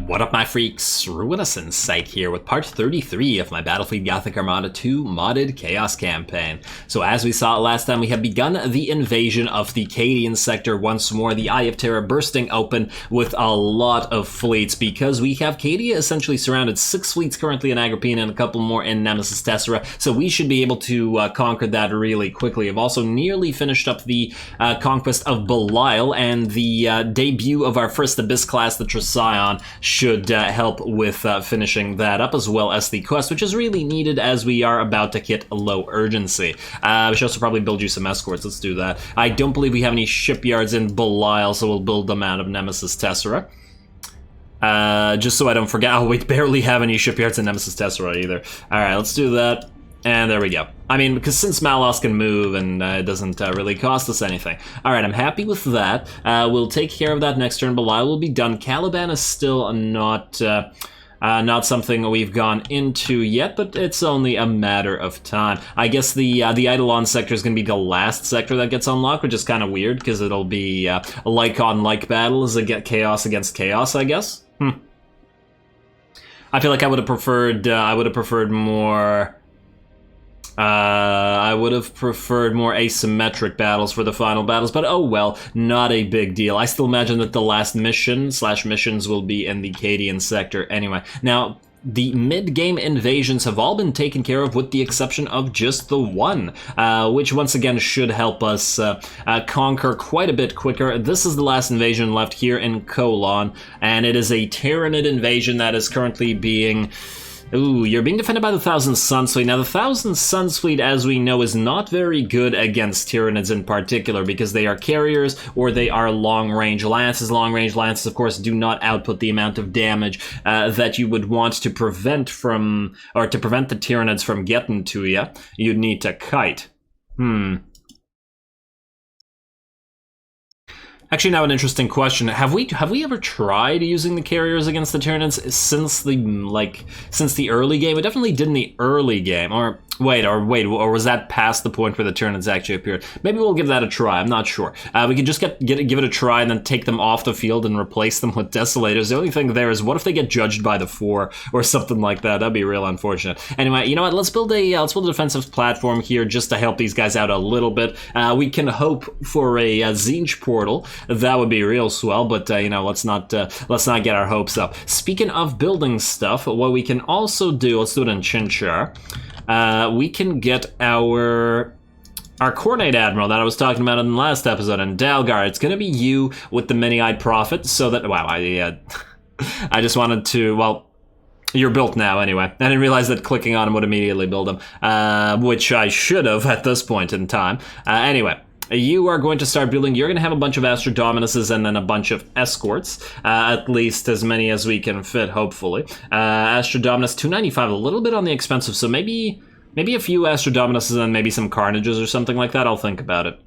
What up, my freaks? Ruinous Insight here with part 33 of my Battlefleet Gothic Armada 2 modded Chaos campaign. So as we saw last time, we have begun the invasion of the Cadian sector once more, the Eye of Terror bursting open with a lot of fleets, because we have Cadia essentially surrounded, 6 fleets currently in Agrippina and a couple more in Nemesis Tessera, so we should be able to conquer that really quickly. I've also nearly finished up the conquest of Belial, and the debut of our first Abyss class, the Tricyon, should help with finishing that up, as well as the quest, which is really needed as we are about to hit low urgency. We should also probably build you some escorts. Let's do that. I don't believe we have any shipyards in Belial, so we'll build them out of Nemesis Tessera. Just so I don't forget. Oh, we barely have any shipyards in Nemesis Tessera either. Alright, let's do that. And there we go. I mean, because since Malos can move and it doesn't really cost us anything. Alright, I'm happy with that. We'll take care of that next turn. Belial will be done. Caliban is still not something we've gone into yet, but it's only a matter of time. I guess the Eidolon sector is going to be the last sector that gets unlocked, which is kind of weird, because it'll be like-on-like battles against chaos, I guess. I feel like I would have preferred more... I would have preferred more asymmetric battles for the final battles, but oh well, not a big deal. I still imagine that the last mission/missions will be in the Cadian sector anyway. Now, the mid-game invasions have all been taken care of with the exception of just the one, which once again should help us conquer quite a bit quicker. This is the last invasion left here in Colon, and it is a Tyranid invasion that is currently being... Ooh, you're being defended by the Thousand Suns Fleet. Now, the Thousand Suns Fleet, as we know, is not very good against Tyranids in particular, because they are carriers or they are long-range lances. Long-range lances, of course, do not output the amount of damage that you would want to prevent from, or to prevent the Tyranids from getting to you. You'd need to kite. Actually, now an interesting question. Have we ever tried using the carriers against the Tyranids since the early game? It definitely did in the early game. Or was that past the point where the Tyranids actually appeared? Maybe we'll give that a try. I'm not sure. We could just give it a try and then take them off the field and replace them with Desolators. The only thing there is, what if they get judged by the 4 or something like that? That'd be real unfortunate. Anyway, you know what? Let's build a defensive platform here just to help these guys out a little bit. We can hope for a Zinj portal. That would be real swell, but you know, let's not get our hopes up. Speaking of building stuff, what we can also do, let's do it in Chinchar. We can get our Coordinate Admiral that I was talking about in the last episode, and Dalgar. It's going to be you with the Many-Eyed Prophet, so that... Wow, I just wanted to... Well, you're built now, anyway. I didn't realize that clicking on him would immediately build him, which I should have at this point in time. Anyway. You are going to start building. You're going to have a bunch of Astrodominuses and then a bunch of escorts, at least as many as we can fit, hopefully. Astrodominus 295, a little bit on the expensive, so maybe a few Astrodominuses and maybe some Carnages or something like that. I'll think about it.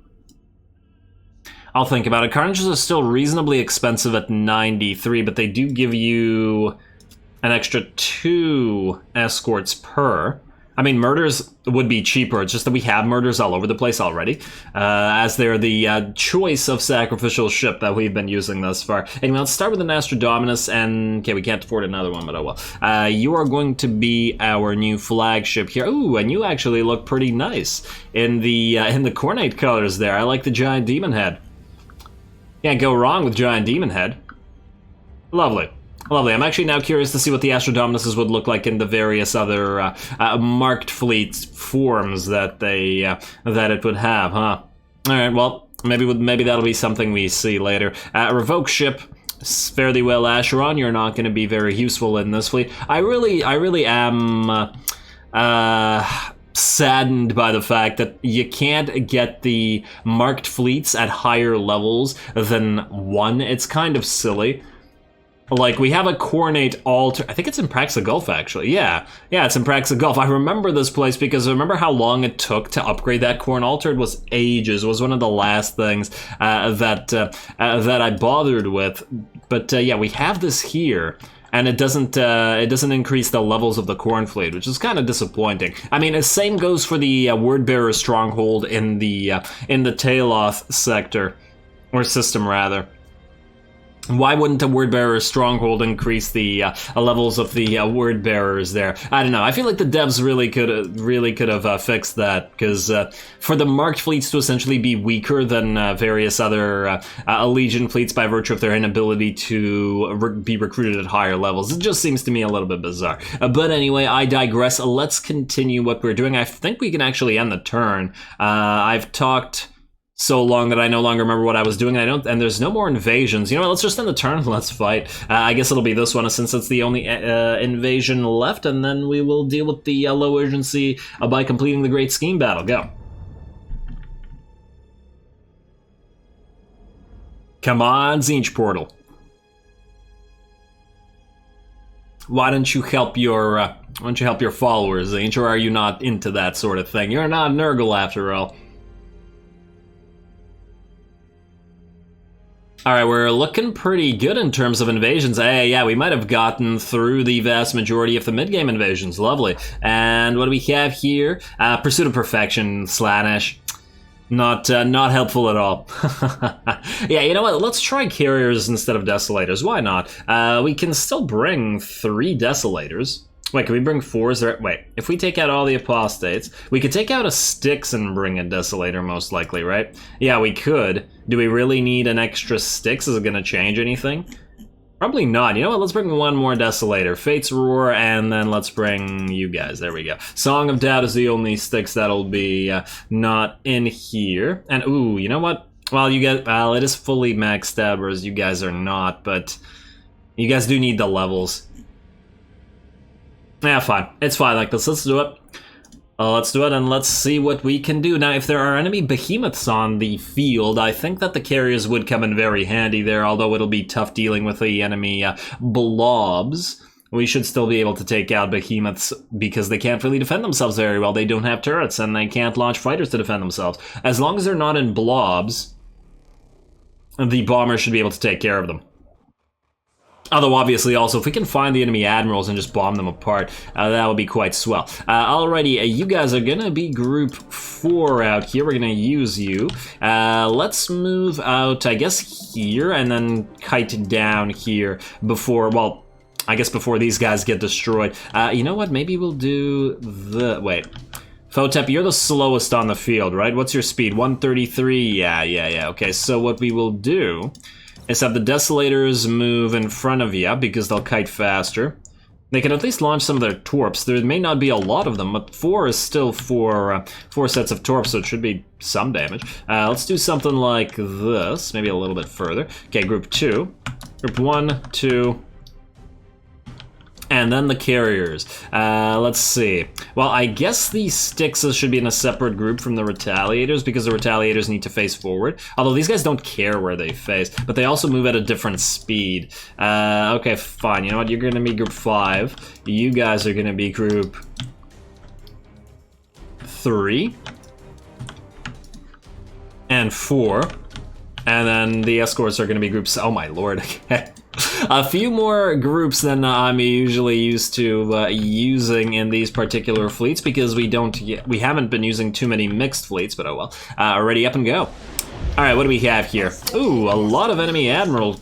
Carnages are still reasonably expensive at 93, but they do give you an extra 2 escorts per. I mean, murders would be cheaper. It's just that we have murders all over the place already, as they're the choice of sacrificial ship that we've been using thus far. Anyway, let's start with an Astrodominus, and okay, we can't afford another one, but oh well. You are going to be our new flagship here. Ooh, and you actually look pretty nice in the Cornate colors there. I like the Giant Demon Head. Can't go wrong with Giant Demon Head. Lovely. Lovely. I'm actually now curious to see what the Astrodominuses would look like in the various other marked fleet forms that that it would have, huh? All right. Well, maybe that'll be something we see later. Revoke ship. Fairly well, Acheron. You're not going to be very useful in this fleet. I really am saddened by the fact that you can't get the marked fleets at higher levels than 1. It's kind of silly. Like, we have a Coordinate altar. I think it's in Praxa Gulf, actually. Yeah, it's in Praxa Gulf. I remember this place because I remember how long it took to upgrade that Corn altar. It was ages. It was one of the last things that I bothered with. But yeah, we have this here, and it doesn't increase the levels of the Corn fleet, which is kind of disappointing. I mean, the same goes for the Wordbearer stronghold in the Taloth sector, or system rather. Why wouldn't a word bearer's stronghold increase the levels of the word bearers there? I don't know. I feel like the devs really could have fixed that, because for the marked fleets to essentially be weaker than various other Legion fleets by virtue of their inability to be recruited at higher levels, it just seems to me a little bit bizarre. But anyway, I digress. Let's continue what we're doing. I think we can actually end the turn. I've talked so long that I no longer remember what I was doing, and there's no more invasions. You know what, let's just end the turn, let's fight. I guess it'll be this one, since it's the only invasion left, and then we will deal with the low urgency by completing the Great Scheme Battle. Go. Come on, Zinch Portal. Why don't you help your followers, Zinch, or are you not into that sort of thing? You're not Nurgle after all. Alright, we're looking pretty good in terms of invasions. Hey, yeah, we might have gotten through the vast majority of the mid-game invasions. Lovely. And what do we have here? Pursuit of Perfection, Slaanesh. Not helpful at all. Yeah, you know what? Let's try carriers instead of desolators. Why not? We can still bring 3 desolators. Wait, can we bring 4? Is there... Wait, if we take out all the apostates, we could take out a Styx and bring a desolator, most likely, right? Yeah, we could. Do we really need an extra Styx? Is it going to change anything? Probably not. You know what? Let's bring 1 more desolator. Fate's Roar, and then let's bring you guys. There we go. Song of Doubt is the only Styx that'll be not in here. And, ooh, you know what? Well, you guys... Well, it is fully maxed out, whereas you guys are not, but you guys do need the levels. Yeah, fine. It's fine like this. Let's do it. Let's do it, and let's see what we can do. Now, if there are enemy behemoths on the field, I think that the carriers would come in very handy there, although it'll be tough dealing with the enemy blobs. We should still be able to take out behemoths because they can't really defend themselves very well. They don't have turrets, and they can't launch fighters to defend themselves. As long as they're not in blobs, the bombers should be able to take care of them. Although, obviously, also, if we can find the enemy admirals and just bomb them apart, that would be quite swell. Alrighty, you guys are gonna be group 4 out here. We're gonna use you. Let's move out, I guess, here, and then kite down here before, well, I guess before these guys get destroyed. You know what, maybe we'll do the... Wait. Photep, you're the slowest on the field, right? What's your speed? 133? Yeah. Okay, so what we will do is have the Desolators move in front of you, because they'll kite faster. They can at least launch some of their torps. There may not be a lot of them, but 4 is still 4 sets of torps, so it should be some damage. Let's do something like this, maybe a little bit further. Okay, group 2. Group 1, 2... and then the carriers. Let's see. Well, I guess the Styxes should be in a separate group from the Retaliators, because the Retaliators need to face forward. Although these guys don't care where they face, but they also move at a different speed. Okay, fine. You know what? You're going to be group 5. You guys are going to be group 3. And 4. And then the escorts are going to be groups. Oh my lord. Okay. A few more groups than I'm usually used to using in these particular fleets, because we haven't been using too many mixed fleets, but oh well. Ready, up and go. Alright, what do we have here? Ooh, a lot of enemy admiral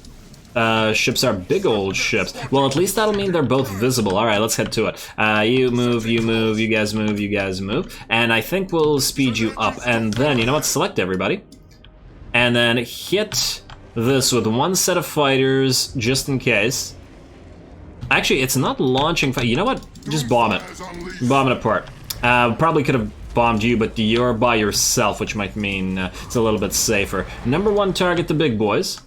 ships are big old ships. Well, at least that'll mean they're both visible. Alright, let's head to it. You move, you guys move, you guys move. And I think we'll speed you up. And then, you know what, select everybody. And then hit this with 1 set of fighters, just in case. Actually, it's not launching. You know what? Just bomb it. Bomb it apart. Probably could have bombed you, but you're by yourself, which might mean it's a little bit safer. Number 1 target, the big boys.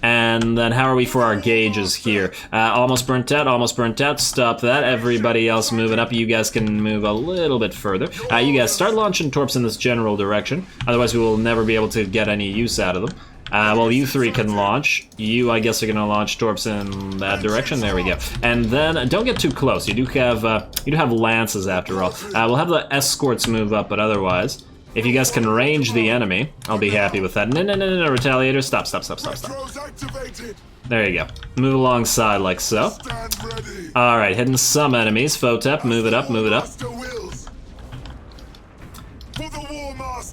And then how are we for our gauges here? Almost burnt out, stop that. Everybody else moving up, you guys can move a little bit further. You guys start launching torps in this general direction, otherwise we will never be able to get any use out of them. Well, you 3 can launch. You, I guess, are gonna launch torps in that direction. There we go. And then, don't get too close. You do have lances after all. We'll have the escorts move up, but otherwise, if you guys can range the enemy, I'll be happy with that. No, Retaliator, stop. There you go. Move alongside like so. Alright, hitting some enemies. Photep, move it up.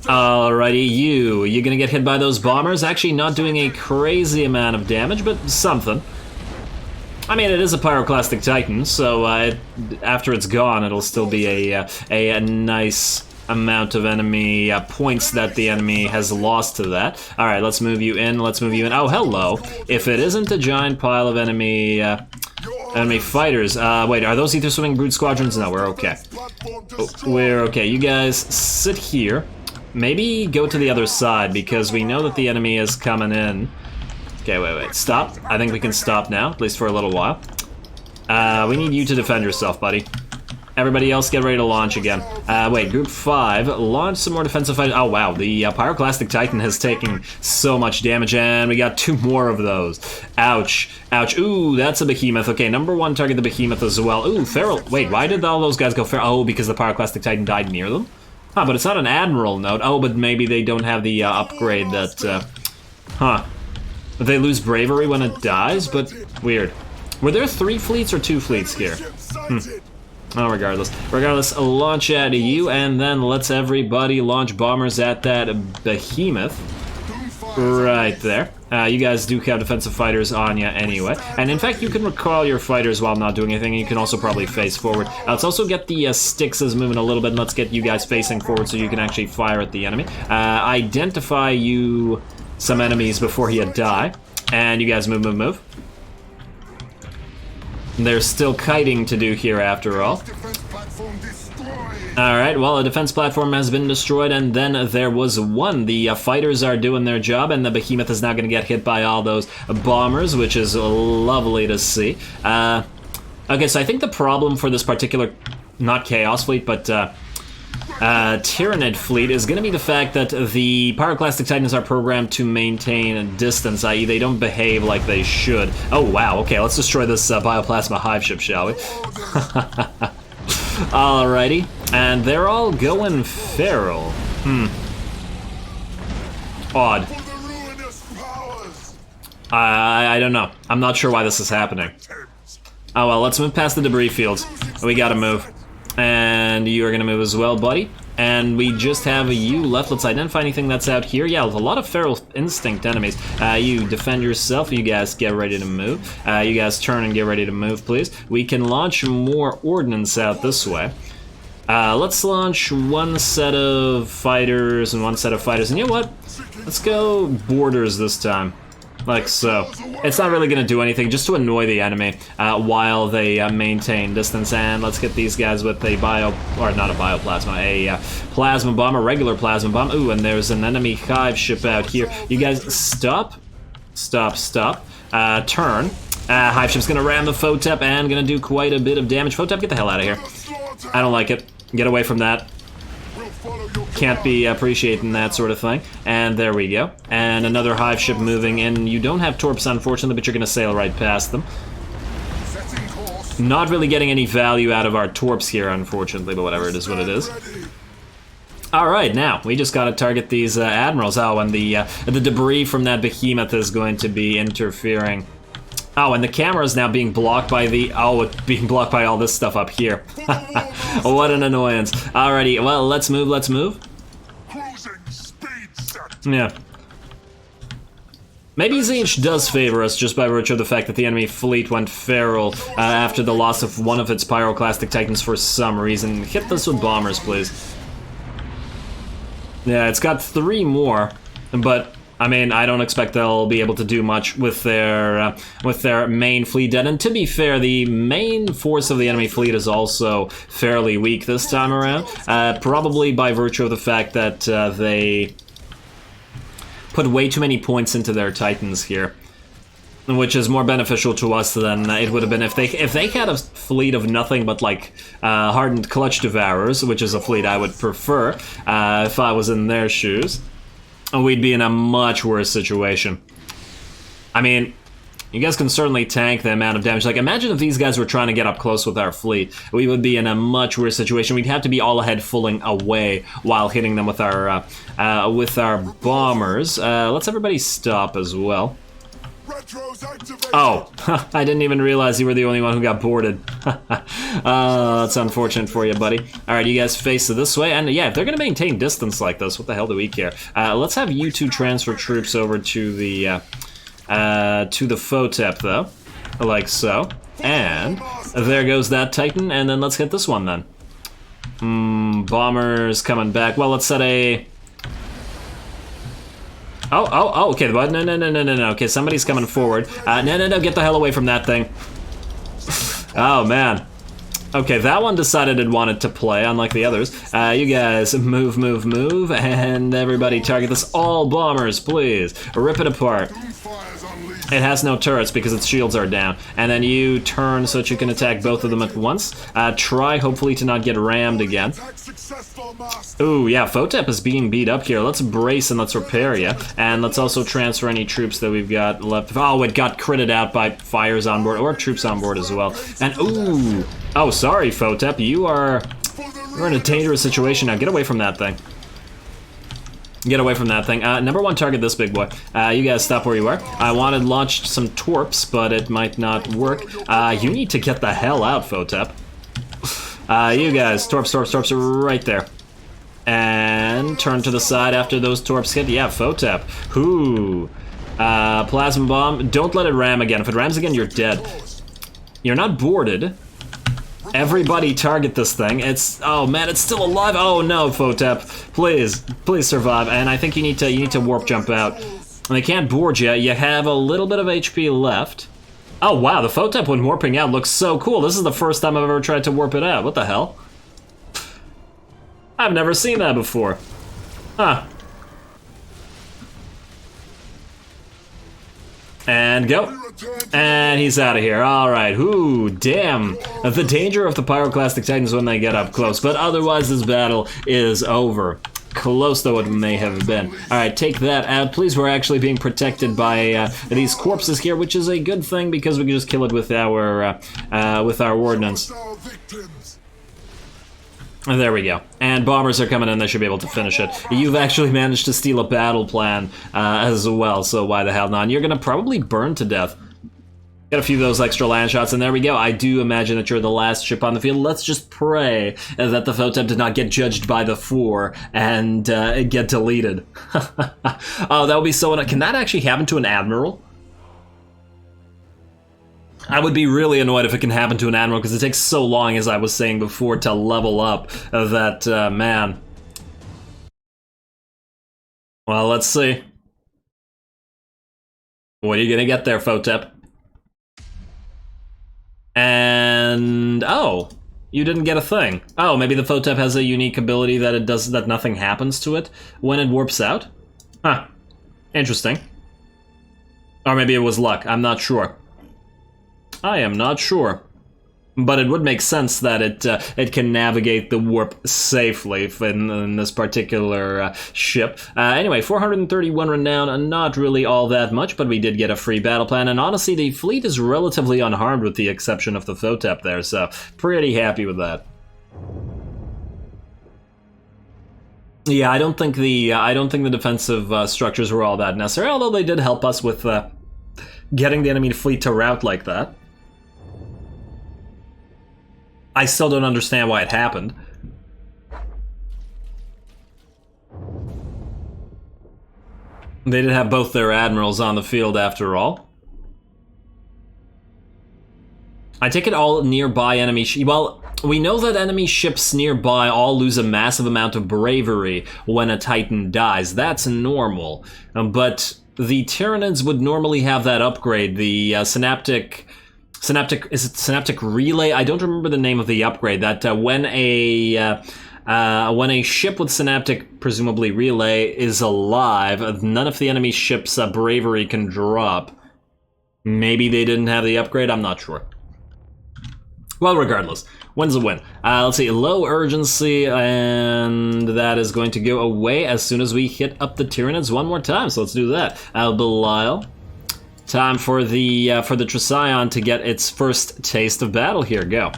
Alrighty, you gonna get hit by those bombers? Actually not doing a crazy amount of damage, but something. I mean, it is a Pyroclastic Titan, so after it's gone, it'll still be a nice amount of enemy points that the enemy has lost to that. Alright, let's move you in, let's move you in. Oh, hello. If it isn't a giant pile of enemy fighters, wait, are those Ether Swimming Brood Squadrons? No, we're okay. We're okay. You guys sit here. Maybe go to the other side, because we know that the enemy is coming in. Okay, wait, stop. I think we can stop now, at least for a little while. We need you to defend yourself, buddy. Everybody else get ready to launch again. Wait, group 5, launch some more defensive fighters. Oh wow, the Pyroclastic Titan has taken so much damage, and we got 2 more of those. Ouch, ouch. Ooh, that's a behemoth. Okay, number 1, target the behemoth as well. Ooh, feral. Wait, why did all those guys go feral? Oh, because the Pyroclastic Titan died near them? Huh, but it's not an admiral note. Oh, but maybe they don't have the upgrade that, huh. They lose bravery when it dies, but weird. Were there 3 fleets or 2 fleets here? Oh, regardless, launch at you, and then let's everybody launch bombers at that behemoth. Right there. You guys do have defensive fighters on you anyway. And in fact, you can recall your fighters while not doing anything. You can also probably face forward. Let's also get the Styxes moving a little bit, and let's get you guys facing forward so you can actually fire at the enemy. Identify you some enemies before you die. And you guys move. There's still kiting to do here after all. Alright, well, a defense platform has been destroyed, and then there was 1. The fighters are doing their job, and the behemoth is now going to get hit by all those bombers, which is lovely to see. Okay, so I think the problem for this particular, not Chaos Fleet, but Tyranid fleet is going to be the fact that the Pyroclastic Titans are programmed to maintain a distance, i.e. they don't behave like they should. Oh wow, okay, let's destroy this Bioplasma hive ship, shall we? Alrighty, and they're all going feral. Odd. I don't know. I'm not sure why this is happening. Oh well, let's move past the debris fields. We gotta move. And you are gonna move as well, buddy. And we just have you left. Let's identify anything that's out here. Yeah, a lot of feral instinct enemies. You defend yourself. You guys get ready to move. You guys turn and get ready to move, please. We can launch more ordnance out this way. Let's launch 1 set of fighters and 1 set of fighters. And you know what? Let's go borders this time. Like so. It's not really going to do anything, just to annoy the enemy while they maintain distance. And let's get these guys with a not a bioplasma, a plasma bomb, a regular plasma bomb. Ooh, and there's an enemy hive ship out here. You guys stop. Turn. Hive ship's going to ram the Photep and going to do quite a bit of damage. Photep, get the hell out of here. I don't like it. Get away from that. Can't be appreciating that sort of thing. And there we go. And another hive ship moving in. You don't have torps, unfortunately, but you're going to sail right past them. Not really getting any value out of our torps here, unfortunately, but whatever, it is what it is. Alright, now, we just gotta target these admirals. Oh, and the debris from that behemoth is going to be interfering. Oh, and the camera is now being blocked by the... Oh, it's being blocked by all this stuff up here. What an annoyance. Alrighty, well, let's move. Yeah. Maybe Tzeentch does favor us just by virtue of the fact that the enemy fleet went feral after the loss of 1 of its Pyroclastic Titans for some reason. Hit this with bombers, please. Yeah, it's got 3 more, but... I mean, I don't expect they'll be able to do much with their main fleet dead. And to be fair, the main force of the enemy fleet is also fairly weak this time around, probably by virtue of the fact that they put way too many points into their Titans here, which is more beneficial to us than it would have been if they had a fleet of nothing but like hardened clutch devourers, which is a fleet I would prefer if I was in their shoes. We'd be in a much worse situation. I mean, you guys can certainly tank the amount of damage. Like, imagine if these guys were trying to get up close with our fleet. We would be in a much worse situation. We'd have to be all ahead, fulling away while hitting them with our bombers. Let's everybody stop as well. Oh, I didn't even realize you were the only one who got boarded. That's unfortunate for you, buddy. All right, you guys face this way, and yeah, if they're gonna maintain distance like this, what the hell do we care? Let's have you two transfer troops over to the Photep, though, like so. And there goes that Titan, and then let's hit this one then. Bombers coming back. Well, let's set a... Oh, okay, no, okay, somebody's coming forward. No, get the hell away from that thing. Oh, man. Okay, that one decided it wanted to play, unlike the others. You guys, move, and everybody target this. All bombers, please. Rip it apart. It has no turrets because its shields are down. And then you turn so that you can attack both of them at once. Try, hopefully, to not get rammed again. Ooh, yeah, Photep is being beat up here. Let's brace and let's repair you. And let's also transfer any troops that we've got left. Oh, it got critted out by fires on board, or troops on board as well. And ooh, oh, sorry, Photep, you're in a dangerous situation now. Get away from that thing. Get away from that thing. Number one, target this big boy. You guys stop where you are. I wanted launched some torps, but it might not work. You need to get the hell out, Photep. You guys, torps right there. And turn to the side after those torps hit. Yeah, Photep. Ooh. Plasma bomb. Don't let it ram again. If it rams again, you're dead. You're not boarded. Everybody target this thing. It's, oh man, it's still alive. Oh no, Photep, please survive. And I think you need to warp jump out. And they can't board you. You have a little bit of HP left. Oh wow, the Photep when warping out looks so cool. This is the first time I've ever tried to warp it out. What the hell? I've never seen that before. Huh. And go. And he's out of here. All right. Ooh, damn. The danger of the pyroclastic titans when they get up close. But otherwise, this battle is over. Close though it may have been. All right, take that out. Please, we're actually being protected by these corpses here, which is a good thing because we can just kill it with our ordnance. There we go. And bombers are coming in, they should be able to finish it. You've actually managed to steal a battle plan as well, so why the hell not? And you're gonna probably burn to death. Get a few of those extra land shots, and there we go. I do imagine that you're the last ship on the field. Let's just pray that the Photep did not get judged by the 4 and get deleted. Oh, that would be so... Can that actually happen to an admiral? I would be really annoyed if it can happen to an admiral, because it takes so long, as I was saying before, to level up that, man. Well, let's see. What are you gonna get there, Photep? And... oh, you didn't get a thing. Oh, maybe the Photep has a unique ability that it does, that nothing happens to it when it warps out? Huh. Interesting. Or maybe it was luck, I'm not sure. I am not sure. But it would make sense that it can navigate the warp safely in this particular ship. Anyway, 431 renown, not really all that much, but we did get a free battle plan, and honestly, the fleet is relatively unharmed with the exception of the Photep there, so pretty happy with that. Yeah, I don't think the defensive structures were all that necessary, although they did help us with getting the enemy fleet to rout like that. I still don't understand why it happened. They did have both their admirals on the field after all. I take it all nearby enemy well, we know that enemy ships nearby all lose a massive amount of bravery when a Titan dies. That's normal. But the Tyranids would normally have that upgrade, the synaptic, is it synaptic relay? I don't remember the name of the upgrade. That when a ship with synaptic, presumably relay, is alive, none of the enemy ships' bravery can drop. Maybe they didn't have the upgrade. I'm not sure. Well, regardless, win's a win. Let's see, low urgency, and that is going to go away as soon as we hit up the Tyranids one more time. So let's do that. Belial. Time for the Trision to get its first taste of battle here. Go.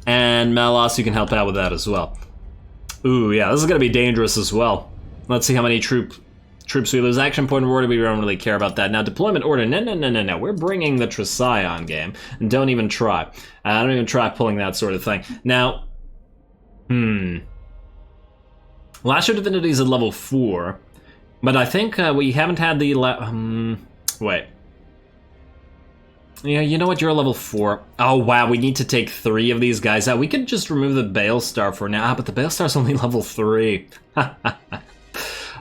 And Malos, you can help out with that as well. Ooh, yeah, this is gonna be dangerous as well. Let's see how many Troops we lose action point rewarded, we don't really care about that. Now deployment order, no, we're bringing the Tricyon game. And don't even try. Don't even try pulling that sort of thing. Now, Lash of Divinity is at level 4, but I think we haven't had the wait. Yeah, you know what, you're a level 4. Oh wow, we need to take 3 of these guys out. We could just remove the Balestar for now, but the Balestar's only level 3.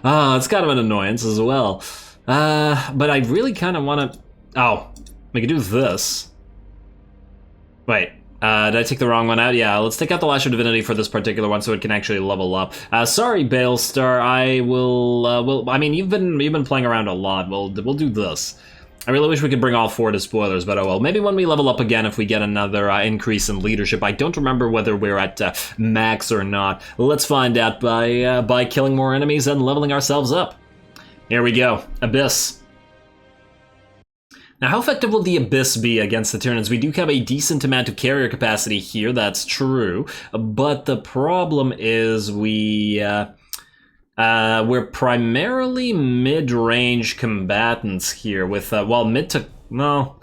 Oh, it's kind of an annoyance as well. But I really kind of want to... Oh, we could do this. Wait, did I take the wrong one out? Yeah, let's take out the Lash of Divinity for this particular one so it can actually level up. Sorry, Balestar, I will... I mean, you've been playing around a lot. We'll do this. I really wish we could bring all 4 to spoilers, but oh well. Maybe when we level up again, if we get another increase in leadership. I don't remember whether we're at max or not. Let's find out by killing more enemies and leveling ourselves up. Here we go. Abyss. Now, how effective will the Abyss be against the Tyranids? We do have a decent amount of carrier capacity here, that's true. But the problem is we're primarily mid-range combatants here with, well, mid to... no.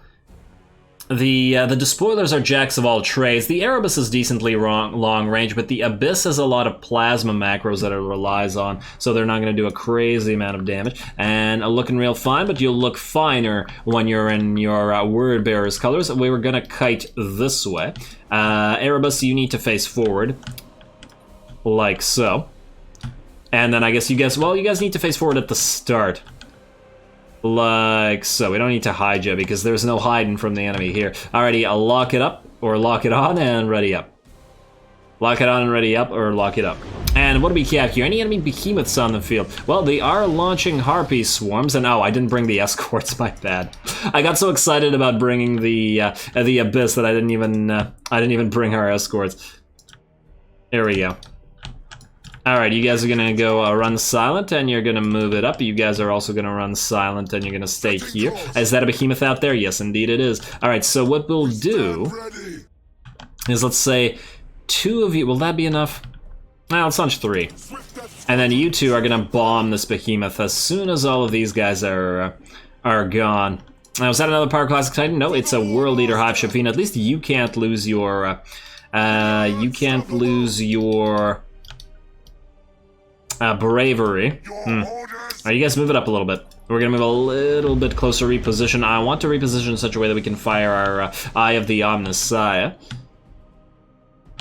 The Despoilers are jacks of all trades. The Erebus is decently long range, but the Abyss has a lot of plasma macros that it relies on, so they're not going to do a crazy amount of damage. And looking real fine, but you'll look finer when you're in your Word Bearer's colors. We were going to kite this way. Erebus, you need to face forward, like so. And then I guess you guys need to face forward at the start. Like so. We don't need to hide you because there's no hiding from the enemy here. Alrighty, I'll lock it up, or lock it on and ready up. Lock it on and ready up, or lock it up. And what do we have here? Any enemy behemoths on the field? Well, they are launching harpy swarms, and oh, I didn't bring the escorts, my bad. I got so excited about bringing the Abyss that I didn't even bring our escorts. There we go. Alright, you guys are gonna go run silent, and you're gonna move it up. You guys are also gonna run silent, and you're gonna stay here. Is that a behemoth out there? Yes, indeed it is. Alright, so what we'll do is, let's say, 2 of you... Will that be enough? Now let's launch 3. And then you 2 are gonna bomb this behemoth as soon as all of these guys are gone. Now, is that another Power Classic Titan? No, it's a World Eater Hive Shafine. At least you can't lose your... bravery. Alright, you guys move it up a little bit. We're gonna move a little bit closer reposition. I want to reposition in such a way that we can fire our Eye of the Omnissiah.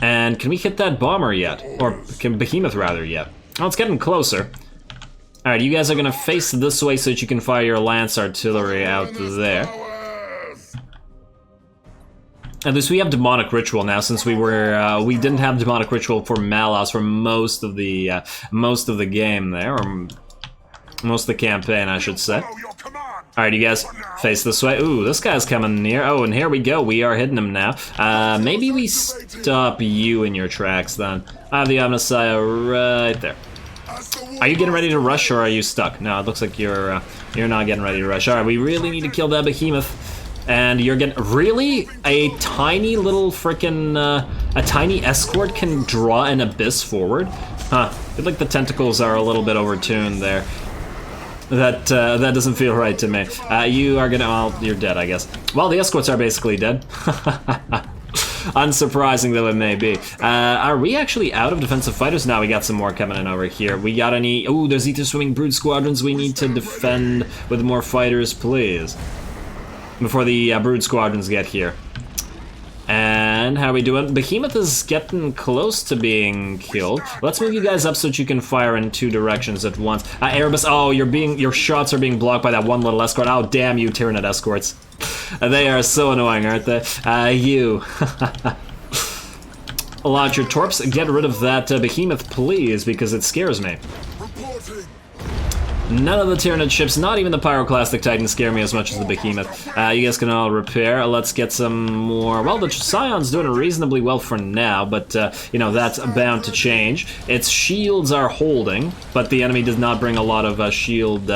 And can we hit that bomber yet? Or can Behemoth rather yet? Oh, it's getting closer. Alright, you guys are gonna face this way so that you can fire your Lance Artillery out there. At least we have Demonic Ritual now, since we didn't have Demonic Ritual for Malos for most of the game there, or most of the campaign, I should say. Alright, you guys, face this way. Ooh, this guy's coming near. Oh, and here we go. We are hitting him now. Maybe we stop you in your tracks, then. I have the Omnissiah right there. Are you getting ready to rush, or are you stuck? No, it looks like you're not getting ready to rush. Alright, we really need to kill that behemoth. And you're getting... Really? A tiny little frickin'... a tiny escort can draw an Abyss forward? Huh. I feel like the tentacles are a little bit overtuned there. That doesn't feel right to me. You are gonna... Well, you're dead, I guess. Well, the escorts are basically dead. Unsurprising though it may be. Are we actually out of defensive fighters? Now we got some more coming in over here. We got any... Ooh, there's Ether Swimming Brood Squadrons. We need to defend with more fighters, please. Before the Brood Squadrons get here. And how are we doing? Behemoth is getting close to being killed. Let's move you guys up so that you can fire in 2 directions at once. Erebus, oh, your shots are being blocked by that one little escort. Oh, damn you, Tyranid escorts. They are so annoying, aren't they? You. Launch your torps. Get rid of that Behemoth, please, because it scares me. None of the Tyranid ships, not even the Pyroclastic Titan, scare me as much as the Behemoth. You guys can all repair. Let's get some more... Well, the Scion's doing reasonably well for now, but, you know, that's bound to change. Its shields are holding, but the enemy does not bring a lot of shield...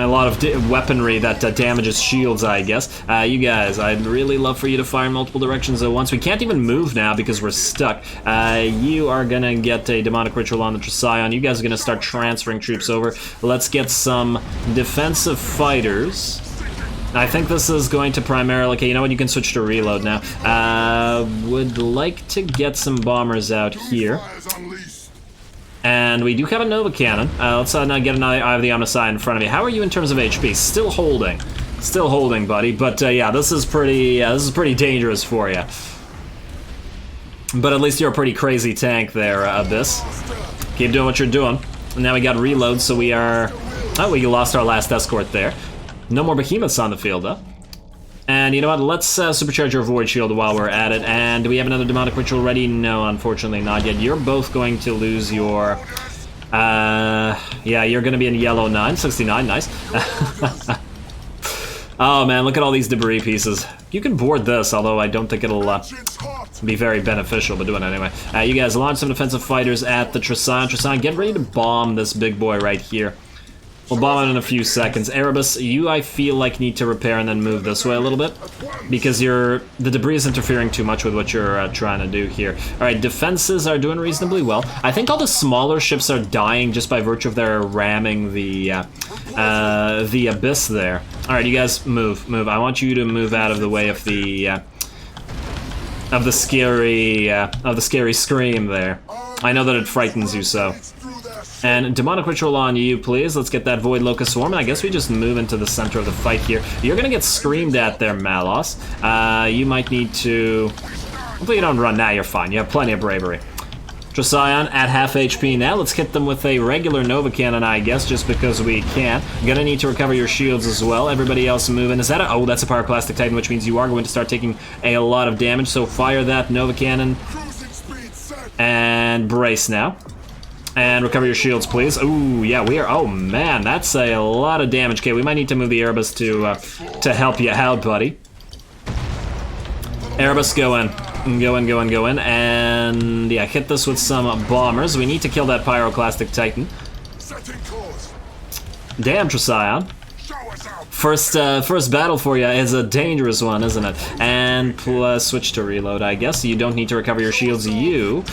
a lot of weaponry that damages shields, I guess. You guys, I'd really love for you to fire in multiple directions at once. We can't even move now because we're stuck. You are gonna get a demonic ritual on the Tricyon. You guys are gonna start transferring troops over. Let's get some defensive fighters. I think this is going to primarily... Okay, you know what? You can switch to reload now. Would like to get some bombers out here. And we do have a Nova Cannon. Let's now get another Eye of the Omnicide in front of me. How are you in terms of HP? Still holding. Still holding, buddy. But yeah, this is pretty dangerous for you. But at least you're a pretty crazy tank there, Abyss. Keep doing what you're doing. And now we got reload, so we are... Oh, we lost our last escort there. No more behemoths on the field, though. And you know what, let's supercharge your Void Shield while we're at it. And do we have another Demonic Ritual ready? No, unfortunately not yet. You're both going to lose your... yeah, you're going to be in yellow 9, 69, nice. Oh man, look at all these debris pieces. You can board this, although I don't think it'll be very beneficial, but do it anyway. You guys launch some defensive fighters at the Tricyon. Tricyon, get ready to bomb this big boy right here. We'll bomb it in a few seconds. Erebus, you, I feel like, need to repair and then move this way a little bit. Because the debris is interfering too much with what you're trying to do here. Alright, defenses are doing reasonably well. I think all the smaller ships are dying just by virtue of their ramming the Abyss there. Alright, you guys, move. I want you to move out of the way of the scary scream there. I know that it frightens you so. And Demonic Ritual on you, please. Let's get that Void Locust Swarm, and I guess we just move into the center of the fight here. You're gonna get screamed at there, Malos. You might need to... Hopefully you don't run now, you're fine. You have plenty of bravery. Tricyon at half HP now. Let's hit them with a regular Nova Cannon, I guess, just because we can. Gonna need to recover your shields as well. Everybody else moving. Is that a... Oh, that's a Pyroclastic Titan, which means you are going to start taking a lot of damage, so fire that Nova Cannon. And brace now. And recover your shields, please. Ooh, yeah, we are... Oh, man, that's a lot of damage. Okay, we might need to move the Erebus to help you out, buddy. Erebus, go in. Go in. And, yeah, hit this with some bombers. We need to kill that Pyroclastic Titan. Damn, Tricyon. First battle for you is a dangerous one, isn't it? And plus, switch to reload, I guess. You don't need to recover your shields. You...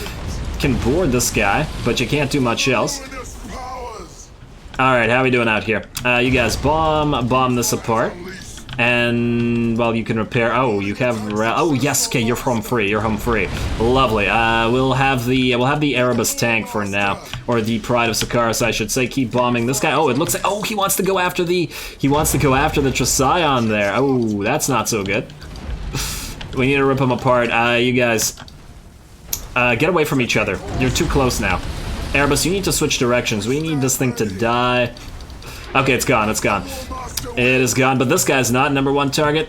can board this guy, but you can't do much else. Alright, how are we doing out here? You guys bomb this apart. And, well, you can repair... Oh, you have... Oh, yes, okay, you're home free. Lovely. We'll have the Erebus tank for now. Or the Pride of Sakaris, I should say. Keep bombing this guy. Oh, it looks like... Oh, he wants to go after the Tricyon there. Oh, that's not so good. We need to rip him apart. You guys... get away from each other. You're too close now. Erebus, you need to switch directions. We need this thing to die. Okay, it's gone. It is gone, but this guy's not number one target.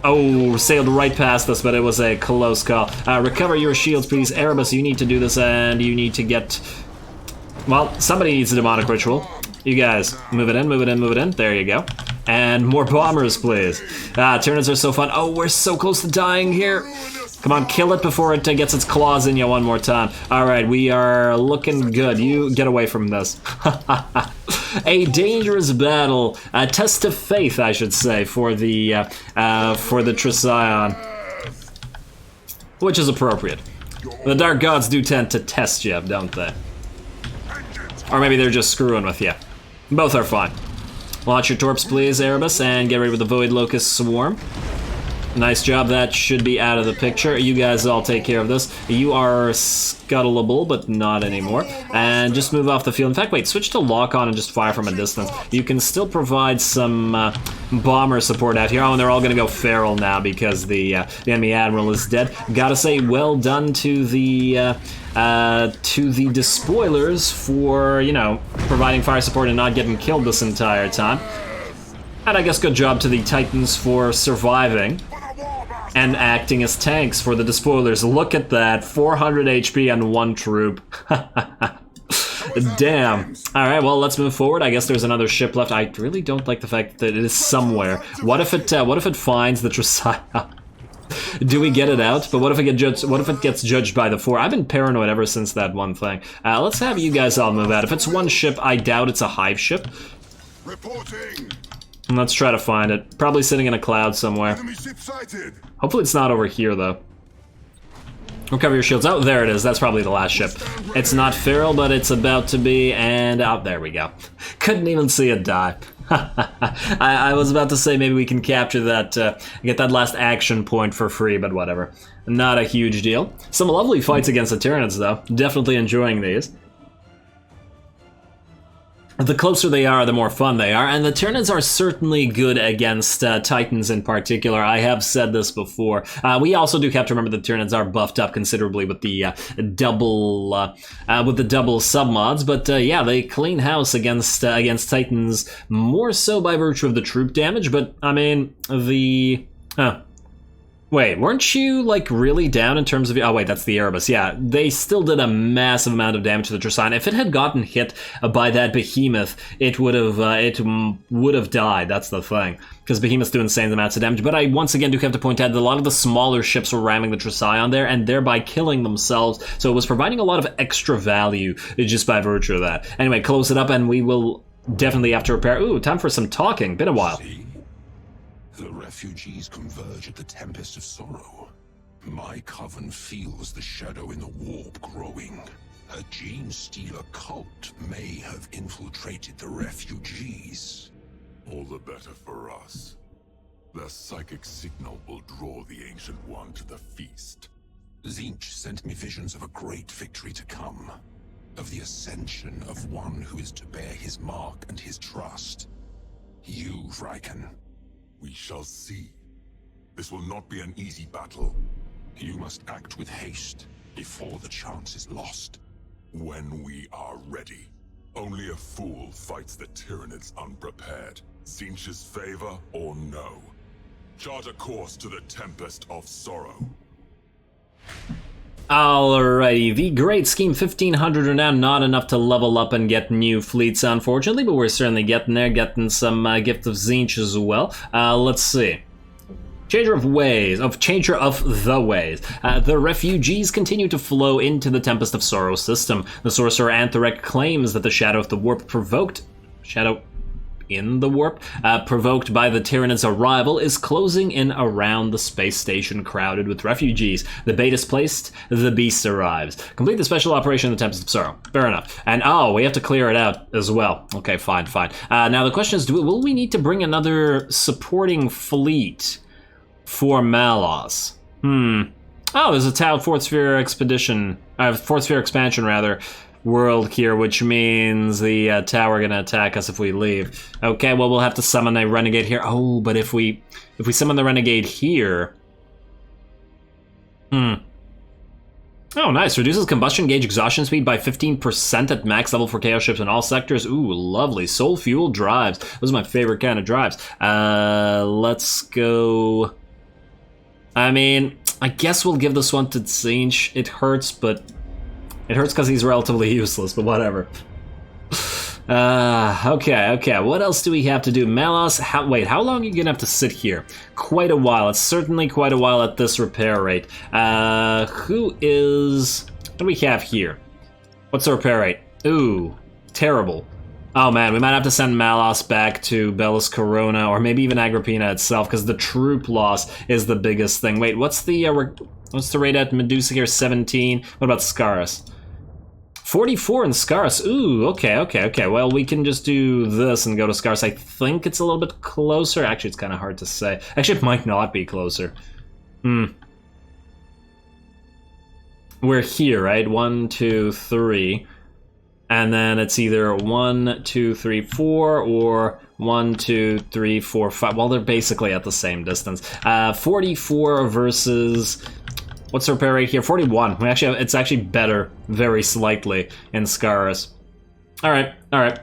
Oh, sailed right past us, but it was a close call. Recover your shields, please. Erebus, you need to do this, and you need to get... Well, somebody needs a Demonic Ritual. You guys, move it in. There you go. And more bombers, please. Tyranids are so fun. Oh, we're so close to dying here. Come on, kill it before it gets its claws in you one more time. All right, we are looking good. You get away from this. A dangerous battle, a test of faith, I should say, for the Tricyon, which is appropriate. The Dark Gods do tend to test you, don't they? Or maybe they're just screwing with you. Both are fine. Launch your torps, please, Erebus, and get ready with the Void Locust Swarm. Nice job, that should be out of the picture. You guys all take care of this. You are scuttleable, but not anymore. And just move off the field. In fact, wait, switch to lock on and just fire from a distance. You can still provide some bomber support out here. Oh, and they're all gonna go feral now because the enemy admiral is dead. Gotta say, well done to the despoilers for, you know, providing fire support and not getting killed this entire time. And I guess good job to the Titans for surviving and acting as tanks for the despoilers. Look at that, 400 HP on one troop. Damn. Alright, well, let's move forward. I guess there's another ship left. I really don't like the fact that it is somewhere. What if it finds the Tricyon? Do we get it out? But what if it gets judged by the 4? I've been paranoid ever since that one thing. Let's have you guys all move out. If it's one ship, I doubt it's a hive ship. Reporting. Let's try to find it. Probably sitting in a cloud somewhere. Enemy ship sighted. Hopefully it's not over here, though. Recover your shields. Oh, there it is. That's probably the last ship. It's not feral, but it's about to be, and oh, there we go. Couldn't even see it die. I was about to say maybe we can capture that, get that last action point for free, but whatever. Not a huge deal. Some lovely fights against the Tyranids, though. Definitely enjoying these. The closer they are, the more fun they are, and the Tyranids are certainly good against Titans in particular. I have said this before. We also do have to remember that Tyranids are buffed up considerably with the double submods, but yeah, they clean house against Titans more so by virtue of the troop damage. But I mean, wait, weren't you, like, really down in terms of... Oh, wait, that's the Erebus. Yeah, they still did a massive amount of damage to the Tricine. If it had gotten hit by that Behemoth, it would have died. That's the thing. Because Behemoths do insane amounts of damage. But I, once again, do have to point out that a lot of the smaller ships were ramming the Tricine there, and thereby killing themselves. So it was providing a lot of extra value just by virtue of that. Anyway, close it up, and we will definitely have to repair... Ooh, time for some talking. Been a while. The refugees converge at the Tempest of Sorrow. My coven feels the shadow in the warp growing. A gene stealer cult may have infiltrated the refugees. All the better for us. Their psychic signal will draw the Ancient One to the feast. Tzeentch sent me visions of a great victory to come. Of the ascension of one who is to bear his mark and his trust. You, Vrykan. We shall see. This will not be an easy battle. You must act with haste before the chance is lost. When we are ready. Only a fool fights the Tyranids unprepared. Tzeentch's favor or no. Chart a course to the Tempest of Sorrow. Alrighty, the Great Scheme 1500 are now not enough to level up and get new fleets, unfortunately, but we're certainly getting there, getting some Gift of Tzeentch as well. Let's see. Changer of the Ways. The refugees continue to flow into the Tempest of Sorrow system. The sorcerer Anthrek claims that the Shadow of the Warp provoked by the Tyranids' arrival is closing in around the space station crowded with refugees. The bait is placed, the beast arrives. Complete the special operation of the Tempest of Sorrow. Fair enough. And oh, we have to clear it out as well. Okay, fine. Now the question is, will we need to bring another supporting fleet for Malos? Oh, there's a Tau Fourth Sphere expansion world here, which means the Tau are gonna attack us if we leave. Okay, well, we'll have to summon a renegade here. Oh, but if we summon the renegade here... Oh, nice. Reduces combustion gauge exhaustion speed by 15% at max level for Chaos ships in all sectors. Ooh, lovely. Soul fuel drives. Those are my favorite kind of drives. Let's go... I mean, I guess we'll give this one to Tzeentch. It hurts, but... It hurts because he's relatively useless, but whatever. Okay. What else do we have to do? Malos, how long are you gonna have to sit here? Quite a while. It's certainly quite a while at this repair rate. What do we have here? What's the repair rate? Ooh, terrible. Oh man, we might have to send Malos back to Bellis Corona, or maybe even Agrippina itself, because the troop loss is the biggest thing. Wait, what's the rate at Medusa here? 17. What about Scaris? 44 in Scaris. Ooh, okay. Well, we can just do this and go to Scaris. I think it's a little bit closer. Actually, it's kind of hard to say. Actually, it might not be closer. We're here, right? 1, 2, 3. And then it's either 1, 2, 3, 4, or 1, 2, 3, 4, 5. Well, they're basically at the same distance. 44 versus... What's the repair rate here? 41. It's actually better, very slightly, in Scaris. All right.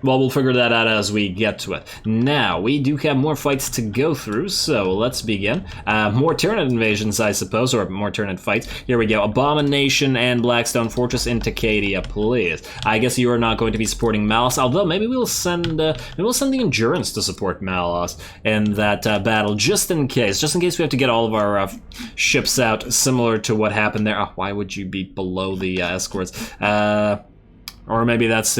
Well, we'll figure that out as we get to it. Now, we do have more fights to go through, so let's begin. More Tyranid invasions, I suppose, or more Tyranid fights. Here we go. Abomination and Blackstone Fortress in Tacadia, please. I guess you are not going to be supporting Malos, although maybe we'll send the Endurance to support Malos in that battle, just in case we have to get all of our ships out, similar to what happened there. Oh, why would you be below the escorts? Or maybe that's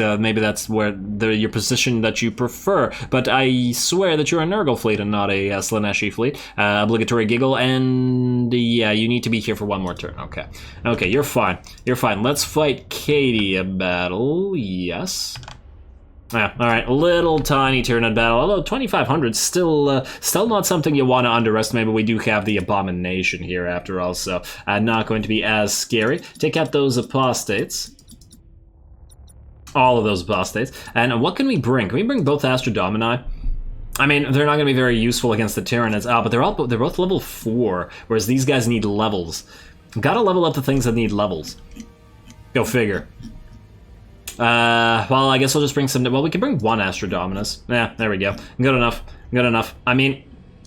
where your position that you prefer. But I swear that you're a Nurgle fleet and not a Slaaneshi fleet. Obligatory giggle, and yeah, you need to be here for one more turn. Okay. Okay, you're fine. You're fine. Let's fight Katie a battle. Yes. Yeah, alright, little tiny Tyranid battle, although 2,500 still not something you want to underestimate, but we do have the Abomination here after all, so not going to be as scary. Take out those apostates. All of those apostates. And what can we bring? Can we bring both Astrodomini? I mean, they're not going to be very useful against the Tyranids. But they're both level 4, whereas these guys need levels. Gotta level up the things that need levels. Go figure. Well, I guess we'll just bring some... Well, we can bring one Astrodominus. Yeah, there we go. Good enough. Good enough. I mean,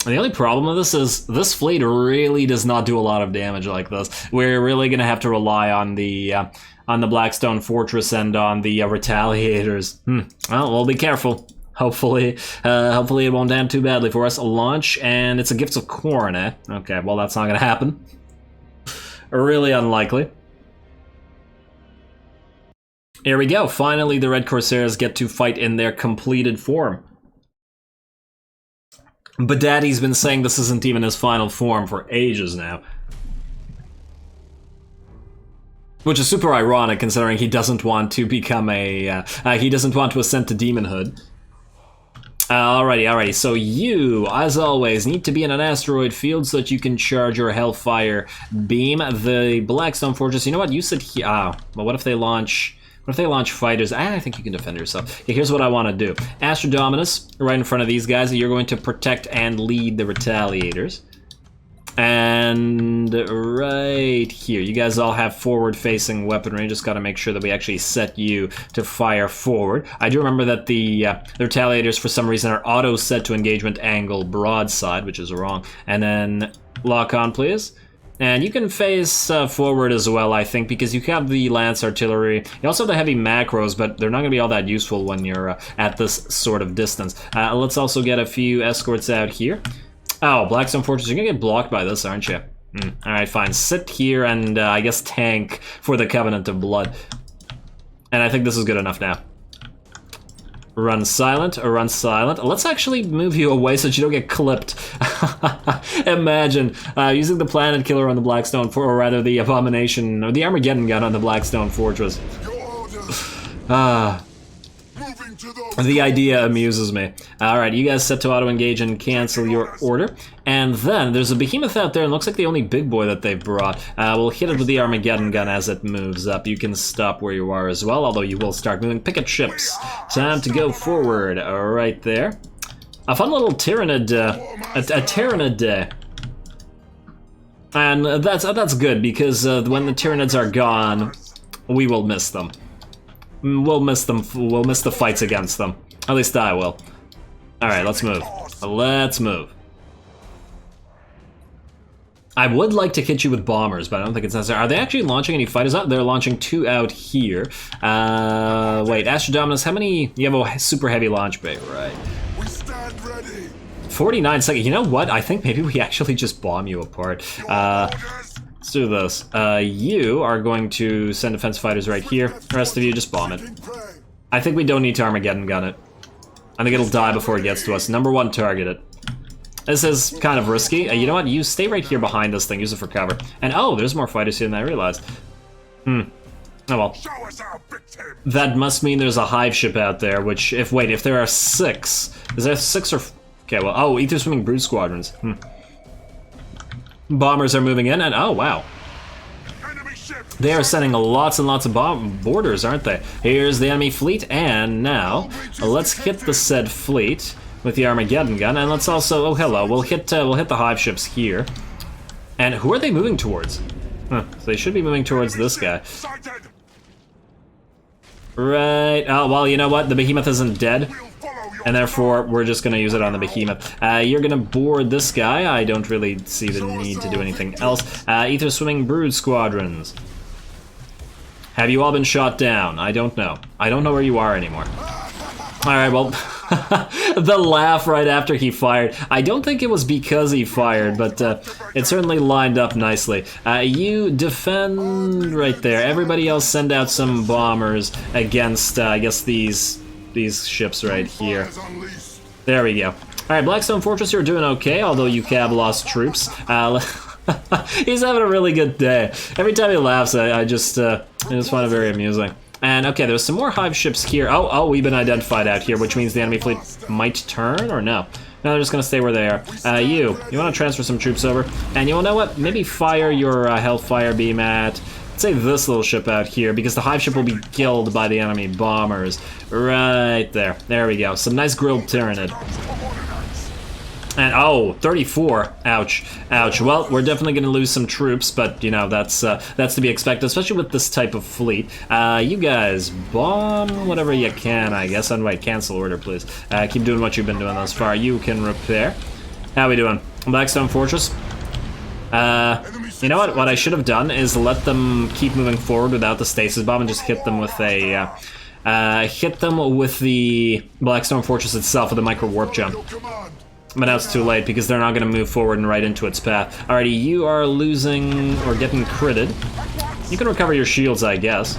the only problem with this is this fleet really does not do a lot of damage like this. We're really going to have to rely on the Blackstone Fortress and on the Retaliators. Well, we'll be careful. Hopefully it won't end too badly for us. A launch, and it's a Gifts of Corn, eh? Okay, well, that's not going to happen. Really unlikely. Here we go. Finally, the Red Corsairs get to fight in their completed form. But Daddy's been saying this isn't even his final form for ages now. Which is super ironic, considering he doesn't want to become a... he doesn't want to ascend to demonhood. Alrighty, so you, as always, need to be in an asteroid field so that you can charge your Hellfire beam. The Blackstone Fortress, you know what, you said here... well, what if they launch... What if they launch fighters? I think you can defend yourself. Okay, here's what I want to do. Astrodominus, right in front of these guys, you're going to protect and lead the Retaliators. And right here, you guys all have forward-facing weaponry. Just got to make sure that we actually set you to fire forward. I do remember that the Retaliators, for some reason, are auto-set to engagement angle broadside, which is wrong. And then lock on, please. And you can face forward as well, I think, because you have the Lance Artillery. You also have the heavy macros, but they're not going to be all that useful when you're at this sort of distance. Let's also get a few escorts out here. Oh, Blackstone Fortress, you're going to get blocked by this, aren't you? Alright, fine. Sit here and, I guess, tank for the Covenant of Blood. And I think this is good enough now. Run silent, or run silent. Let's actually move you away so that you don't get clipped. Imagine using the Planet Killer on the Blackstone, or rather the Abomination, or the Armageddon gun on the Blackstone Fortress. The idea amuses me. Alright, you guys set to auto-engage and cancel your order. And then, there's a behemoth out there, and looks like the only big boy that they've brought. We'll hit it with the Armageddon gun as it moves up. You can stop where you are as well, although you will start moving. Picket ships. Time to go forward. Right there. A fun little Tyranid, a Tyranid. And that's good, because when the Tyranids are gone, we will miss them. We'll miss them. We'll miss the fights against them. At least I will. Alright, let's move. Let's move. I would like to hit you with bombers, but I don't think it's necessary. Are they actually launching any fighters out? They're launching 2 out here. Wait, Astrodominus, how many? You have a super heavy launch bay, right? We stand ready. 49 seconds. You know what? I think maybe we actually just bomb you apart. Let's do this. You are going to send defense fighters right here. The rest of you, just bomb it. I think we don't need to Armageddon gun it. I think it'll die before it gets to us. Number 1, target it. This is kind of risky. You know what? You stay right here behind this thing. Use it for cover. And oh, there's more fighters here than I realized. Oh well. That must mean there's a hive ship out there, which, if there are 6. Is there 6 or... Okay, well, oh, Ether Swimming Brood Squadrons. Bombers are moving in, and oh, wow. They are sending lots and lots of boarders, aren't they? Here's the enemy fleet, and now, let's hit the said fleet with the Armageddon gun, and let's also, oh hello, we'll hit the hive ships here. And who are they moving towards? So they should be moving towards this guy. Right, oh, well, you know what, the behemoth isn't dead. And therefore, we're just going to use it on the behemoth. You're going to board this guy. I don't really see the need to do anything else. Ether Swimming Brood Squadrons. Have you all been shot down? I don't know. I don't know where you are anymore. Alright, well, The laugh right after he fired. I don't think it was because he fired, but it certainly lined up nicely. You defend right there. Everybody else send out some bombers against, I guess, these ships right here. There we go. Alright, Blackstone Fortress, you're doing okay, although you cab lost troops. He's having a really good day. Every time he laughs, I just find it very amusing. And okay, there's some more hive ships here. Oh, we've been identified out here, which means the enemy fleet might turn, or no? No, they're just gonna stay where they are. You wanna transfer some troops over? And you know what? Maybe fire your Hellfire beam at, let's say, this little ship out here, because the hive ship will be killed by the enemy bombers. Right there. There we go. Some nice grilled Tyranid. And oh, 34. Ouch. Ouch. Well, we're definitely going to lose some troops, but you know, that's to be expected, especially with this type of fleet. You guys bomb whatever you can, I guess. And wait, cancel order, please. Keep doing what you've been doing thus far. You can repair. How we doing? Blackstone Fortress? You know what? What I should have done is let them keep moving forward without the stasis bomb and just hit them with a the Blackstone Fortress itself with a micro warp jump. But now it's too late because they're not going to move forward and right into its path. Alrighty, you are losing or getting critted. You can recover your shields, I guess,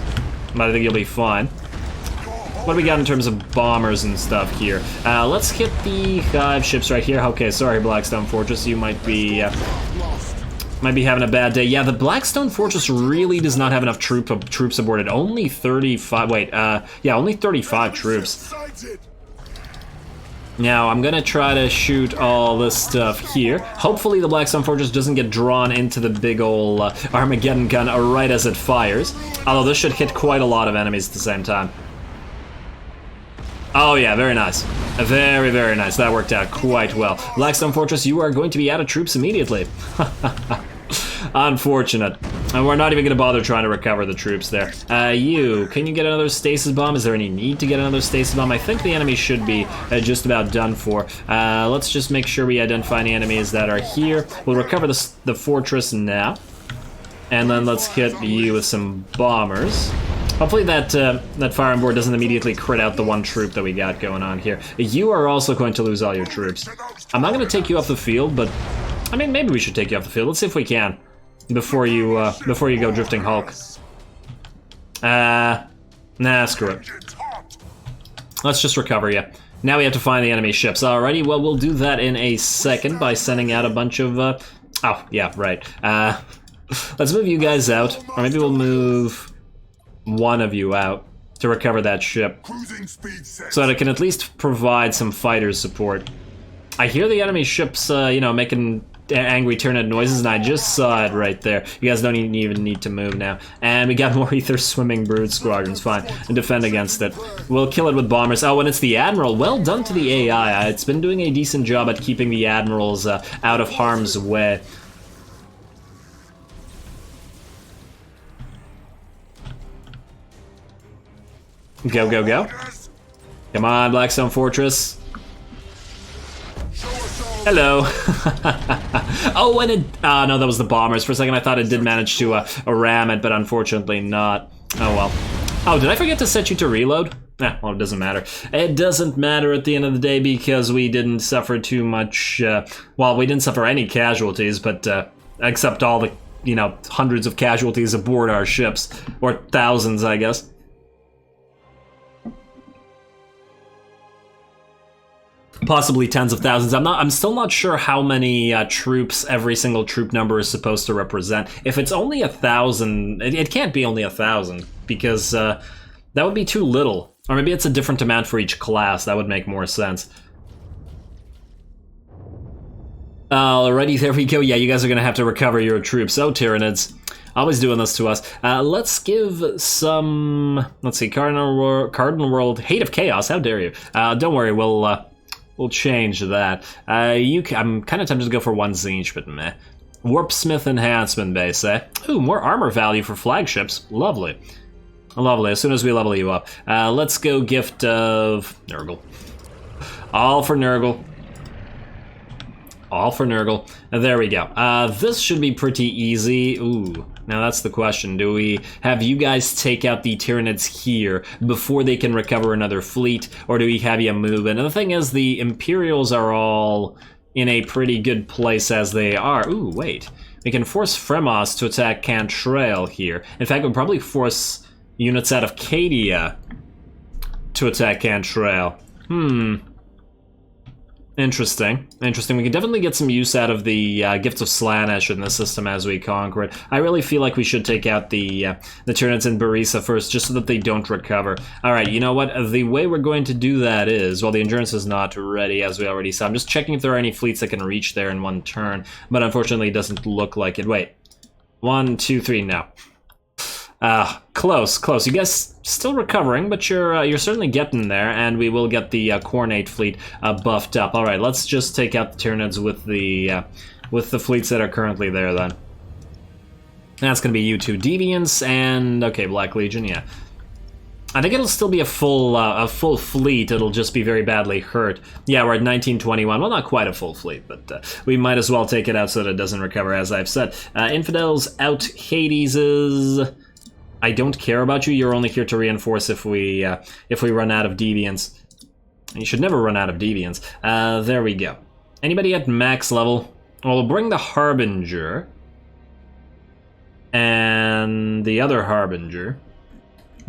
but I think you'll be fine. What do we got in terms of bombers and stuff here? Let's hit the hive ships right here. Okay, sorry, Blackstone Fortress, you might be having a bad day. Yeah, the Blackstone Fortress really does not have enough troops aboard it. Only 35. Wait, yeah, only 35 troops. Now, I'm gonna try to shoot all this stuff here. Hopefully the Blackstone Fortress doesn't get drawn into the big ol' Armageddon gun right as it fires. Although this should hit quite a lot of enemies at the same time. Oh yeah, very nice. Very, very nice. That worked out quite well. Blackstone Fortress, you are going to be out of troops immediately. Unfortunate. And we're not even going to bother trying to recover the troops there. Can you get another stasis bomb? Is there any need to get another stasis bomb? I think the enemy should be just about done for. Let's just make sure we identify any enemies that are here. We'll recover the fortress now. And then let's hit you with some bombers. Hopefully that fire on board doesn't immediately crit out the one troop that we got going on here. You are also going to lose all your troops. I'm not going to take you off the field, but I mean, maybe we should take you off the field. Let's see if we can before you go drifting Hulk. Nah, screw it. Let's just recover you. Now we have to find the enemy ships. Alrighty, well, we'll do that in a second by sending out a bunch of oh, yeah, right. Let's move you guys out, or maybe we'll move one of you out to recover that ship so that it can at least provide some fighter support. I hear the enemy ships, you know, making angry Tyranid noises, and I just saw it right there. You guys don't even need to move now. And we got more Ether Swimming Brood Squadrons, fine, and defend against it. We'll kill it with bombers. Oh, and it's the Admiral. Well done to the AI. It's been doing a decent job at keeping the Admirals out of harm's way. Go, go, go. Come on, Blackstone Fortress. Hello. Oh, and it... no, that was the bombers. For a second, I thought it did manage to ram it, but unfortunately not. Oh, well. Oh, did I forget to set you to reload? Nah, well, it doesn't matter. It doesn't matter at the end of the day because we didn't suffer too much... well, we didn't suffer any casualties, but except all the, you know, hundreds of casualties aboard our ships. Or thousands, I guess. Possibly tens of thousands. I'm still not sure how many troops every single troop number is supposed to represent. If it's only 1,000, it can't be only 1,000 because that would be too little. Or maybe it's a different amount for each class. That would make more sense. Alrighty, there we go. Yeah, you guys are gonna have to recover your troops. Oh, Tyranids. Always doing this to us. Let's give some... Let's see, Cardinal World, Hate of Chaos. How dare you? Don't worry, we'll change that. I'm kind of tempted to go for one Zinch, but meh. Warpsmith Enhancement Base, eh? Ooh, more armor value for flagships. Lovely. Lovely, as soon as we level you up. Let's go Gift of Nurgle. All for Nurgle. All for Nurgle. There we go. This should be pretty easy. Ooh, now that's the question. Do we have you guys take out the Tyranids here before they can recover another fleet, or do we have you move in? And the thing is, the Imperials are all in a pretty good place as they are. Ooh, wait. We can force Fremos to attack Cantrail here. In fact, we'll probably force units out of Cadia to attack Cantrail. Interesting. Interesting. We can definitely get some use out of the Gift of Slaanesh in the system as we conquer it. I really feel like we should take out the Tyranids in Barisa first, just so that they don't recover. Alright, you know what? The way we're going to do that is, well, the Endurance is not ready, as we already saw. I'm just checking if there are any fleets that can reach there in one turn, but unfortunately it doesn't look like it. Wait. 1, 2, 3, no. Close. You guys still recovering, but you're certainly getting there, and we will get the Khornate fleet buffed up. All right, let's just take out the Tyranids with the fleets that are currently there. Then that's gonna be you two Deviants and okay, Black Legion. Yeah, I think it'll still be a full fleet. It'll just be very badly hurt. Yeah, we're at 1921. Well, not quite a full fleet, but we might as well take it out so that it doesn't recover, as I've said. Infidels out. Hades is. I don't care about you. You're only here to reinforce if we run out of deviants. You should never run out of deviants. There we go. Anybody at max level? Well, we'll bring the Harbinger and the other Harbinger.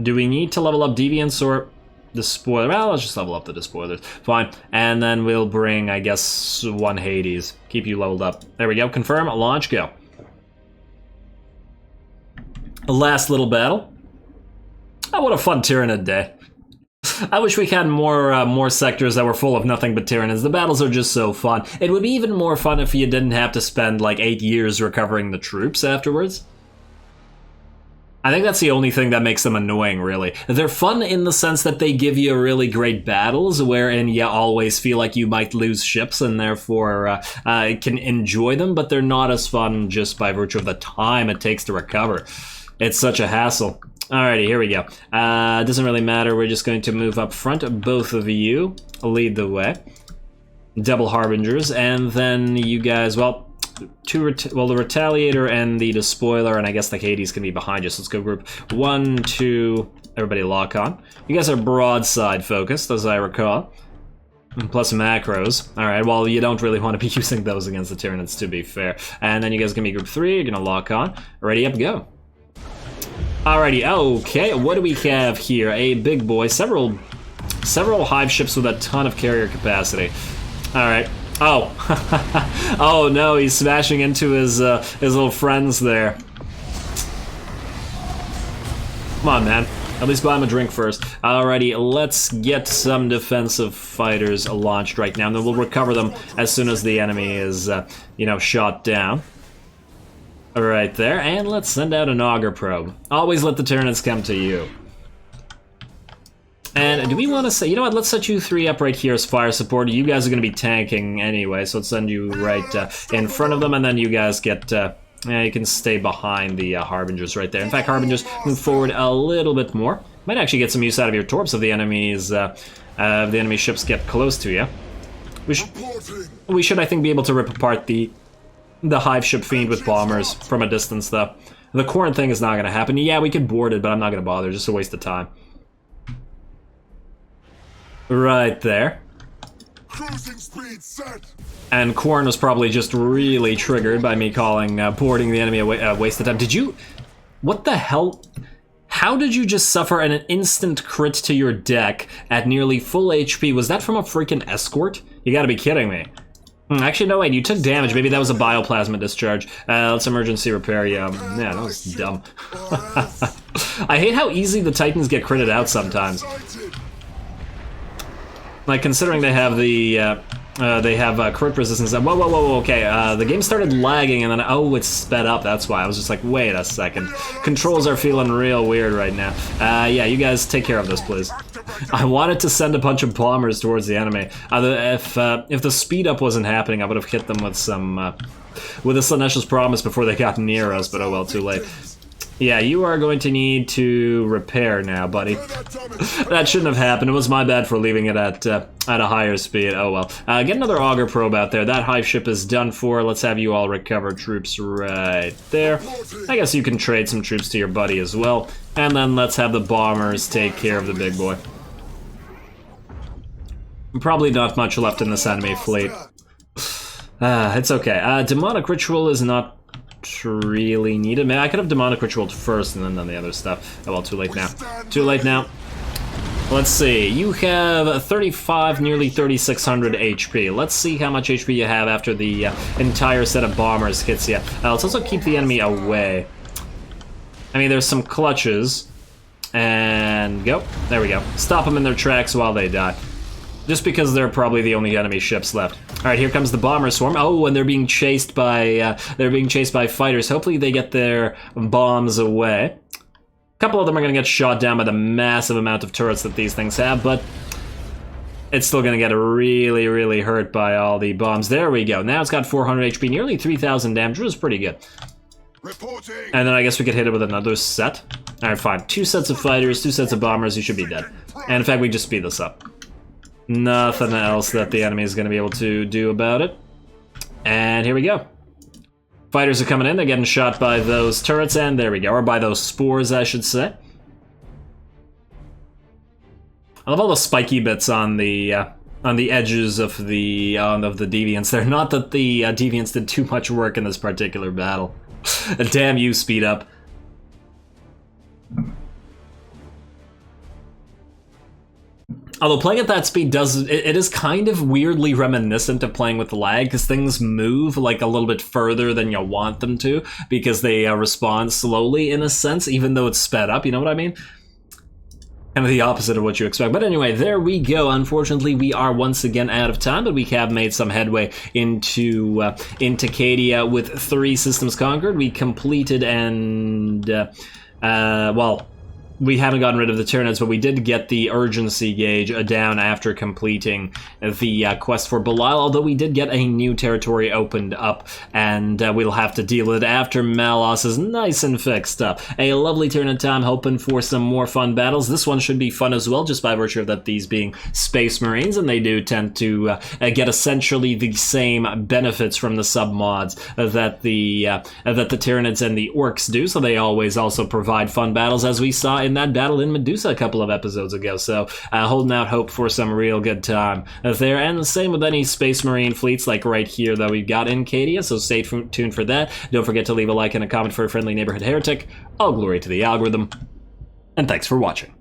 Do we need to level up deviants or Despoiler? Well, let's just level up the Despoilers. Fine. And then we'll bring, I guess, one Hades. Keep you leveled up. There we go. Confirm. Launch. Go. Last little battle. Oh, what a fun Tyranid day. I wish we had more sectors that were full of nothing but Tyranids. The battles are just so fun. It would be even more fun if you didn't have to spend like 8 years recovering the troops afterwards. I think that's the only thing that makes them annoying, really. They're fun in the sense that they give you really great battles, wherein you always feel like you might lose ships and therefore can enjoy them, but they're not as fun just by virtue of the time it takes to recover. It's such a hassle. Alrighty, here we go. Doesn't really matter. We're just going to move up front. Both of you lead the way. Double Harbingers, and then you guys, well, the Retaliator and the Despoiler, and I guess the Hades can be behind you. So let's go group 1, 2. Everybody lock on. You guys are broadside focused, as I recall. Plus macros. Alright, well, you don't really want to be using those against the Tyranids, to be fair. And then you guys can be group 3. You're gonna lock on. Ready, up, go. Alrighty, okay, what do we have here? A big boy, several hive ships with a ton of carrier capacity. Alright. Oh. Oh no, he's smashing into his little friends there. Come on, man. At least buy him a drink first. Alrighty, let's get some defensive fighters launched right now, and then we'll recover them as soon as the enemy is, shot down. Right there, and let's send out an auger probe. Always let the Tyranids come to you. And do we want to say, you know what, let's set you 3 up right here as fire support. You guys are going to be tanking anyway, so let's send you right in front of them, and then you guys get, you can stay behind the Harbingers right there. In fact, Harbingers, move forward a little bit more. Might actually get some use out of your torps if the enemy ships get close to you. We should, I think, be able to rip apart the hive ship fiend with bombers from a distance, though. The Khorne thing is not going to happen. Yeah, we could board it, but I'm not going to bother. Just a waste of time. Right there. Cruising speed set. And Khorne was probably just really triggered by me calling boarding the enemy a waste of time. Did you... What the hell? How did you just suffer an instant crit to your deck at nearly full HP? Was that from a freaking escort? You gotta be kidding me. Actually, no, wait, you took damage. Maybe that was a bioplasma discharge. Let's emergency repair you. Yeah, that was dumb. I hate how easy the Titans get critted out sometimes. Like, considering they have the, crit resistance. Whoa, okay, the game started lagging and then, oh, it's sped up, that's why. I was just like, wait a second. Controls are feeling real weird right now. Yeah, you guys take care of this, please. I wanted to send a bunch of bombers towards the enemy. If the speed up wasn't happening, I would have hit them with some, with a Slaanesh's Promise before they got near us, but oh well, too late. Yeah, you are going to need to repair now, buddy. That shouldn't have happened. It was my bad for leaving it at a higher speed. Oh well. Get another auger probe out there. That hive ship is done for. Let's have you all recover troops right there. I guess you can trade some troops to your buddy as well. And then let's have the bombers take care of the big boy. Probably not much left in this enemy fleet. It's okay. Demonic Ritual is not really needed. Maybe I could have Demonic Ritualed first and then done the other stuff. Oh well, too late now. Too late now. Let's see. You have 35, nearly 3,600 HP. Let's see how much HP you have after the entire set of bombers hits you. Let's also keep the enemy away. I mean, there's some clutches. And go. There we go. Stop them in their tracks while they die. Just because they're probably the only enemy ships left. All right, here comes the bomber swarm. Oh, and they're being chased by fighters. Hopefully they get their bombs away. A couple of them are gonna get shot down by the massive amount of turrets that these things have, but it's still gonna get really, really hurt by all the bombs. There we go. Now it's got 400 HP, nearly 3,000 damage, which is pretty good. Reporting. And then I guess we could hit it with another set. All right, fine. 2 sets of fighters, 2 sets of bombers. You should be dead. And in fact, we just speed this up. Nothing else that the enemy is going to be able to do about it. And here we go. Fighters are coming in. They're getting shot by those turrets, and there we go. Or by those spores, I should say. I love all the spiky bits on the edges of the deviants. They're not that the deviants did too much work in this particular battle. Damn you, speed up. Although playing at that speed it is kind of weirdly reminiscent of playing with lag, because things move like a little bit further than you want them to, because they respond slowly in a sense, even though it's sped up, you know what I mean? Kind of the opposite of what you expect. But anyway, there we go. Unfortunately, we are once again out of time, but we have made some headway into Cadia with 3 systems conquered. We completed and, well, we haven't gotten rid of the Tyranids, but we did get the urgency gauge down after completing the quest for Belial, although we did get a new territory opened up, and we'll have to deal with it after Malos is nice and fixed up. A lovely Tyranid time, hoping for some more fun battles. This one should be fun as well, just by virtue of that these being Space Marines, and they do tend to get essentially the same benefits from the submods that the Tyranids and the Orcs do, so they always also provide fun battles, as we saw in that battle in Medusa a couple of episodes ago. So holding out hope for some real good time there, and the same with any Space Marine fleets like right here that we've got in Cadia, so stay tuned for that. Don't forget to leave a like and a comment for a friendly neighborhood heretic. All glory to the algorithm, and thanks for watching.